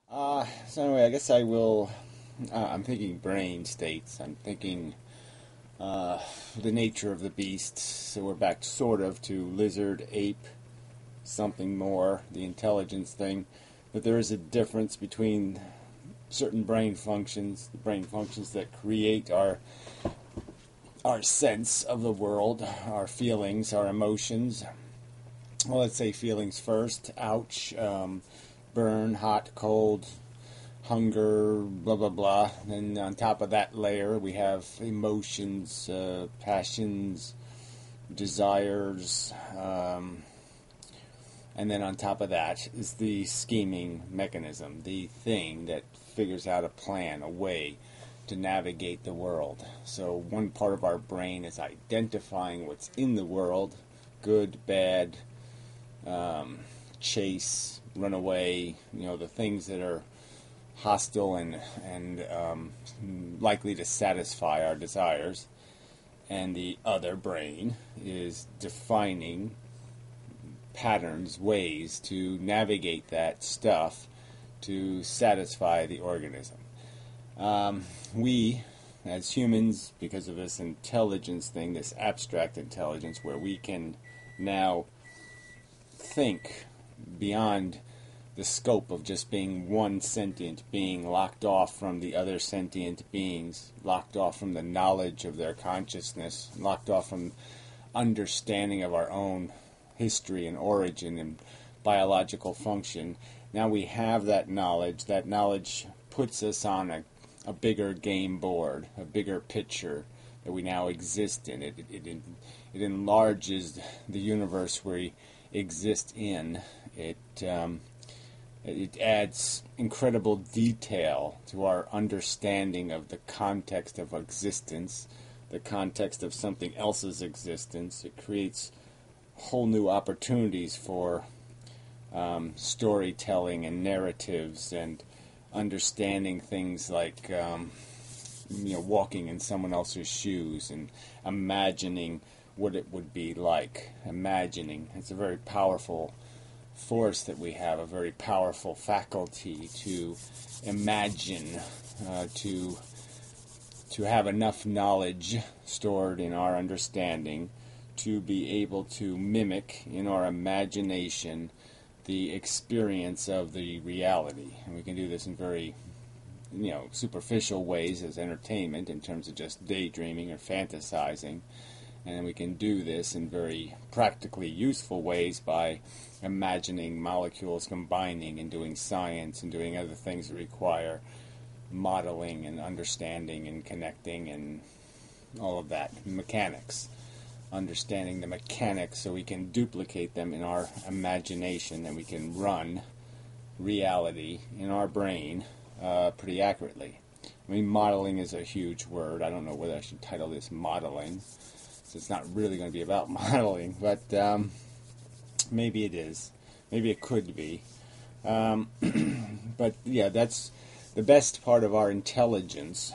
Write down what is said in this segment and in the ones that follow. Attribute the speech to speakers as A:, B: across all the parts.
A: So anyway, I guess I will. I'm thinking brain states. I'm thinking the nature of the beast. So we're back sort of to lizard, ape, something more, the intelligence thing. But there is a difference between certain the brain functions that create our sense of the world, our feelings, our emotions. Well, let's say feelings first. Ouch, burn, hot, cold, hunger, blah blah blah. And on top of that layer, we have emotions, passions, desires, and then on top of that is the scheming mechanism, the thing that figures out a plan, a way to navigate the world. So one part of our brain is identifying what's in the world, good, bad, chase, run away, the things that are hostile and likely to satisfy our desires. And the other brain is defining patterns, ways to navigate that stuff to satisfy the organism. We, as humans, because of this intelligence thing, this abstract intelligence, where we can now think beyond the scope of just being one sentient being locked off from the other sentient beings, locked off from the knowledge of their consciousness, locked off from understanding of our own history and origin and biological function. Now we have that knowledge. That knowledge puts us on a bigger game board, a bigger picture that we now exist in. It enlarges the universe we exist in. It adds incredible detail to our understanding of the context of existence, the context of something else's existence. It creates whole new opportunities for storytelling and narratives and understanding things like walking in someone else's shoes and imagining what it would be like. Imagining. It's a very powerful force that we have, a very powerful faculty to imagine, to have enough knowledge stored in our understanding to be able to mimic in our imagination the experience of the reality. And we can do this in very superficial ways as entertainment in terms of just daydreaming or fantasizing. And we can do this in very practically useful ways by imagining molecules combining and doing science and doing other things that require modeling and understanding and connecting and all of that. Mechanics. Understanding the mechanics so we can duplicate them in our imagination and we can run reality in our brain pretty accurately. I mean, modeling is a huge word. I don't know whether I should title this modeling. So it's not really going to be about modeling, but maybe it is. Maybe it could be. But yeah, that's the best part of our intelligence.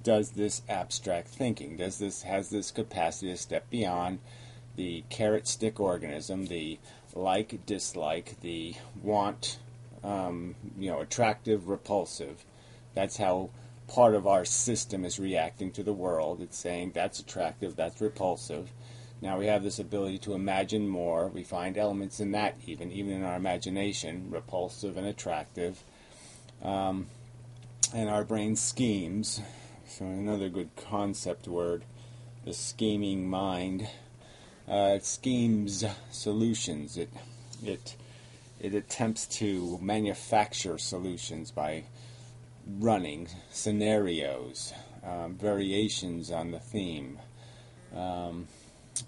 A: Does this abstract thinking? Has this capacity to step beyond the carrot stick organism, the like dislike, the want, attractive repulsive. That's how part of our system is reacting to the world. It's saying that's attractive, that's repulsive. Now we have this ability to imagine more. We find elements in that even in our imagination, repulsive and attractive. And our brain schemes. So another good concept word, the scheming mind. It schemes solutions. It attempts to manufacture solutions by running scenarios, variations on the theme,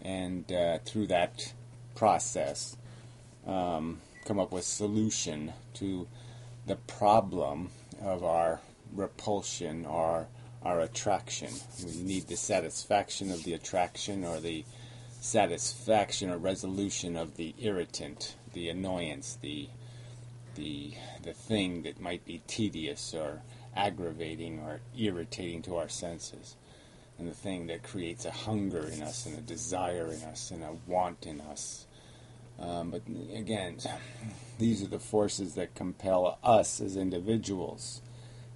A: and through that process come up with solution to the problem of our repulsion or our attraction. We need the satisfaction of the attraction or the satisfaction or resolution of the irritant, the annoyance, the thing that might be tedious or aggravating or irritating to our senses, and the thing that creates a hunger in us and a desire in us and a want in us. But again, these are the forces that compel us as individuals.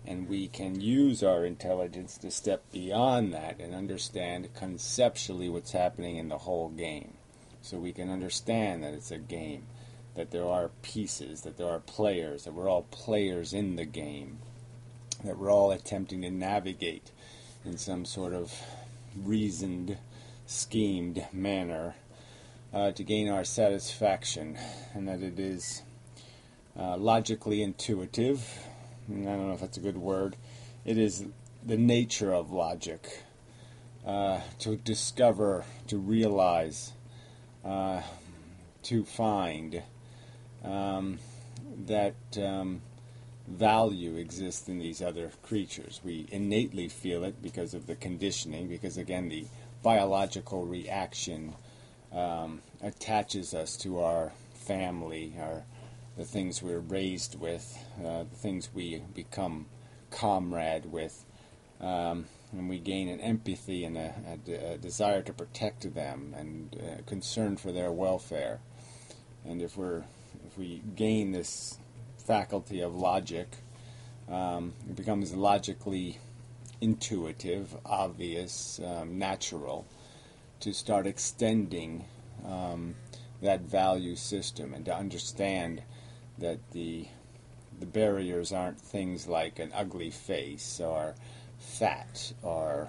A: And we can use our intelligence to step beyond that and understand conceptually what's happening in the whole game. So we can understand that it's a game, that there are pieces, that there are players, that we're all players in the game, that we're all attempting to navigate in some sort of reasoned, schemed manner to gain our satisfaction, and that it is logically intuitive. I don't know if that's a good word. It is the nature of logic to discover, to realize, to find that value exists in these other creatures. We innately feel it because of the conditioning, because again the biological reaction attaches us to our family, the things we're raised with, the things we become comrade with, and we gain an empathy and a desire to protect them and concern for their welfare. And if we gain this faculty of logic, it becomes logically intuitive, obvious, natural to start extending that value system and to understand that the barriers aren't things like an ugly face or fat or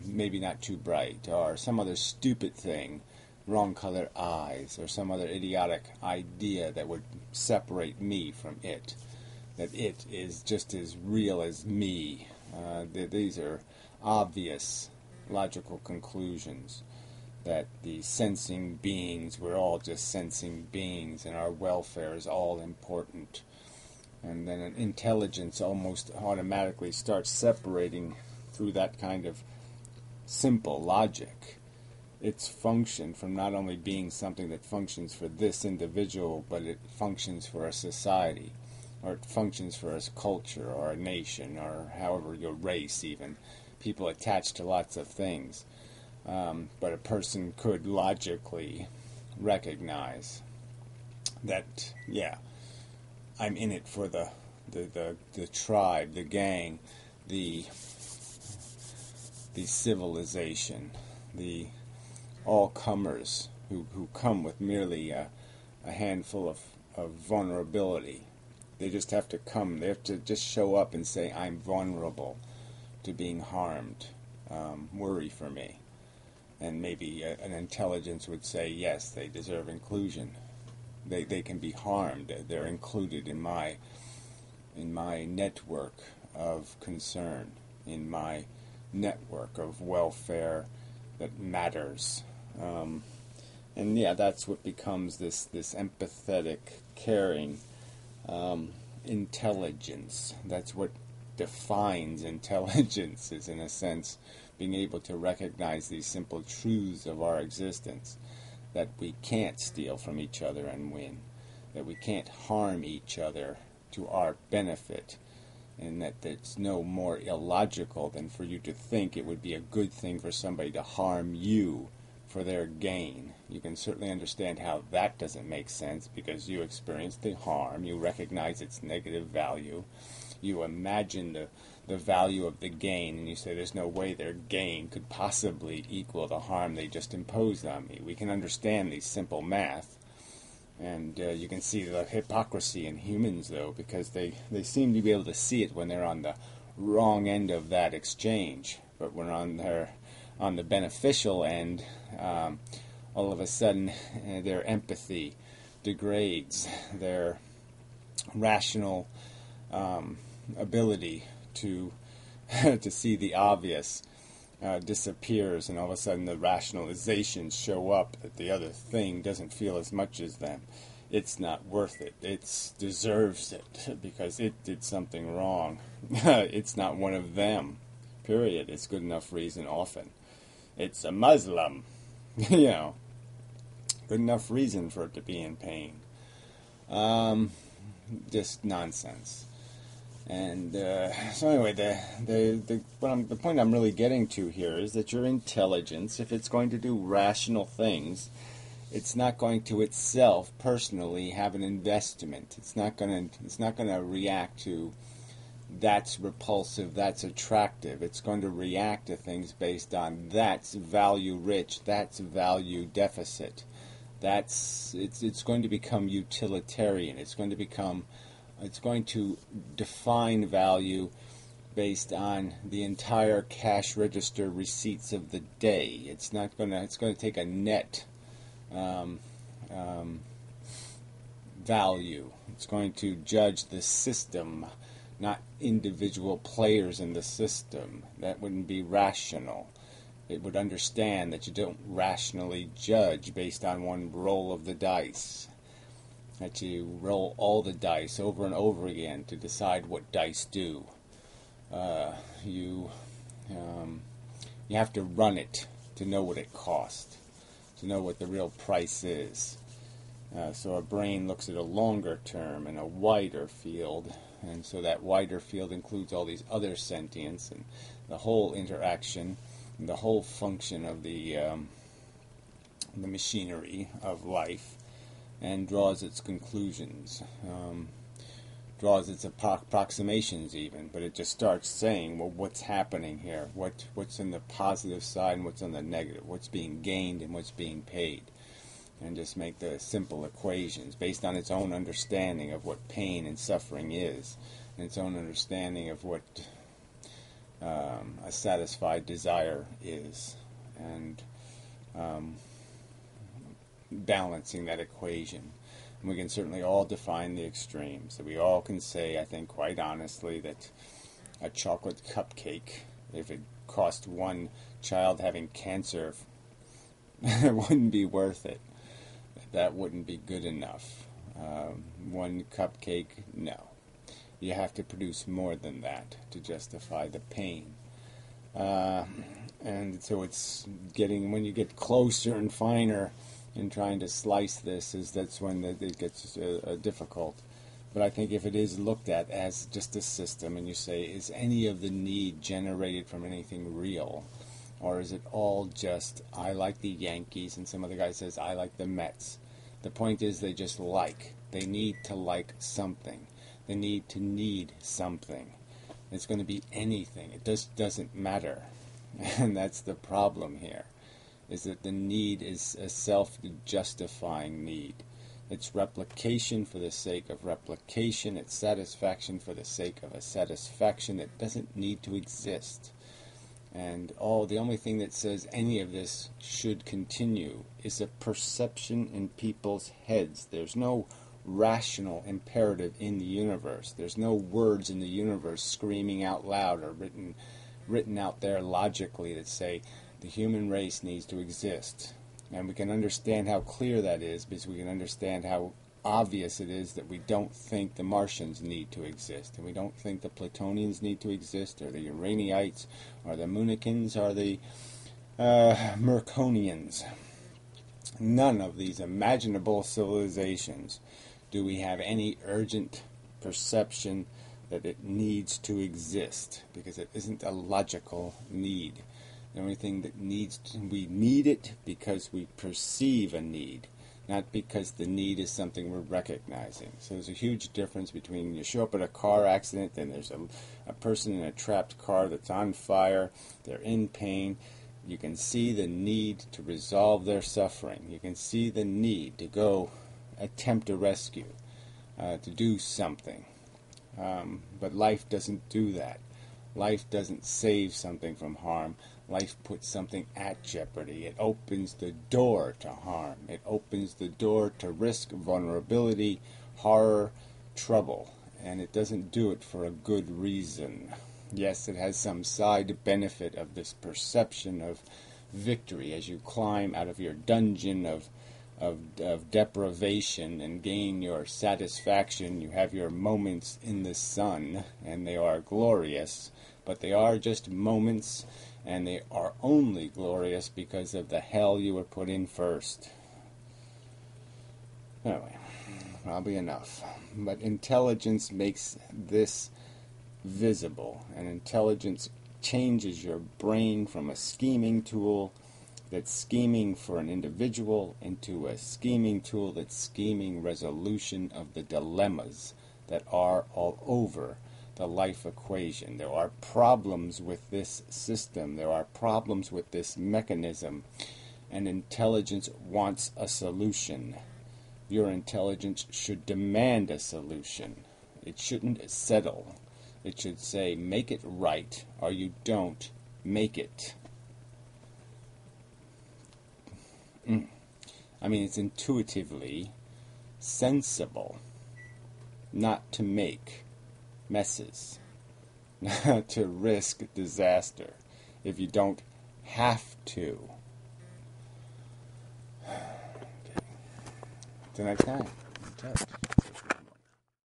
A: maybe not too bright or some other stupid thing, wrong color eyes, or some other idiotic idea that would separate me from it, that it is just as real as me. These are obvious logical conclusions, that the sensing beings, we're all just sensing beings, and our welfare is all important. And then an intelligence almost automatically starts separating through that kind of simple logic its function from not only being something that functions for this individual, but it functions for a society, or it functions for a culture, or a nation, or however, your race even. People attach to lots of things. But a person could logically recognize that, yeah, I'm in it for the tribe, the gang, the civilization, the all-comers who come with merely a handful of vulnerability. They just have to come. They have to just show up and say, I'm vulnerable to being harmed. Worry for me. And maybe an intelligence would say, yes, they deserve inclusion. They can be harmed. They're included in my network of concern, in my network of welfare that matters. And yeah, that's what becomes this empathetic, caring intelligence. That's what defines intelligence, is in a sense being able to recognize these simple truths of our existence, that we can't steal from each other and win, that we can't harm each other to our benefit, and that it's no more illogical than for you to think it would be a good thing for somebody to harm you for their gain. You can certainly understand how that doesn't make sense, because you experienced the harm, you recognize its negative value, you imagine the value of the gain, and you say there's no way their gain could possibly equal the harm they just imposed on me. We can understand these simple math, and you can see the hypocrisy in humans, though, because they seem to be able to see it when they're on the wrong end of that exchange. But when on the beneficial end, all of a sudden their empathy degrades, their rational ability to to see the obvious disappears, and all of a sudden the rationalizations show up that the other thing doesn't feel as much as them. It's not worth it. It deserves it because it did something wrong. It's not one of them. Period. It's good enough reason often. It's a Muslim. Good enough reason for it to be in pain. Just nonsense. And so anyway, the point I'm really getting to here is that your intelligence, if it's going to do rational things, it's not going to itself personally have an investment. It's not going to react to that's repulsive, that's attractive. It's going to react to things based on that's value rich, that's value deficit. It's going to become utilitarian. It's going to define value based on the entire cash register receipts of the day. It's going to take a net value. It's going to judge the system, not individual players in the system. That wouldn't be rational. It would understand that you don't rationally judge based on one roll of the dice. That you roll all the dice over and over again to decide what dice do. You have to run it to know what it costs, to know what the real price is. So our brain looks at a longer term and a wider field, and so that wider field includes all these other sentience and the whole interaction, and the whole function of the machinery of life, and draws its conclusions, draws its approximations even, but it just starts saying, well, what's happening here? What's in the positive side and what's on the negative? What's being gained and what's being paid? And just make the simple equations based on its own understanding of what pain and suffering is, and its own understanding of what a satisfied desire is, and balancing that equation. And we can certainly all define the extremes. So we all can say, I think quite honestly, that a chocolate cupcake, if it cost one child having cancer, it wouldn't be worth it. That wouldn't be good enough. One cupcake, no. You have to produce more than that to justify the pain. And so it's getting, when you get closer and finer in trying to slice this, that's when it gets difficult. But I think if it is looked at as just a system, and you say, is any of the need generated from anything real? Or is it all just, I like the Yankees, and some other guy says, I like the Mets? The point is they just like. They need to like something. They need to need something. It's going to be anything. It just doesn't matter. And that's the problem here, is that the need is a self-justifying need. It's replication for the sake of replication. It's satisfaction for the sake of a satisfaction that doesn't need to exist. And the only thing that says any of this should continue is a perception in people's heads. There's no rational imperative in the universe. There's no words in the universe screaming out loud or written out there logically that say the human race needs to exist. And we can understand how clear that is because we can understand how obvious it is that we don't think the Martians need to exist, and we don't think the Plutonians need to exist, or the Uraniites, or the Municans, or the Merconians. None of these imaginable civilizations do we have any urgent perception that it needs to exist, because it isn't a logical need. The only thing that we need it because we perceive a need, not because the need is something we're recognizing. So there's a huge difference between you show up at a car accident and there's a person in a trapped car that's on fire, they're in pain. You can see the need to resolve their suffering. You can see the need to go attempt a rescue, to do something. But life doesn't do that. Life doesn't save something from harm. Life puts something at jeopardy. It opens the door to harm. It opens the door to risk, vulnerability, horror, trouble. And it doesn't do it for a good reason. Yes, it has some side benefit of this perception of victory as you climb out of your dungeon of deprivation and gain your satisfaction. You have your moments in the sun, and they are glorious, but they are just moments, and they are only glorious because of the hell you were put in first. Anyway, probably enough. But intelligence makes this visible, and intelligence changes your brain from a scheming tool that's scheming for an individual into a scheming tool that's scheming resolution of the dilemmas that are all over the life equation. There are problems with this system. There are problems with this mechanism. And intelligence wants a solution. Your intelligence should demand a solution. It shouldn't settle. It should say, make it right, or you don't make it. I mean, it's intuitively sensible not to make messes, not to risk disaster if you don't have to. Okay. Till next time. In touch.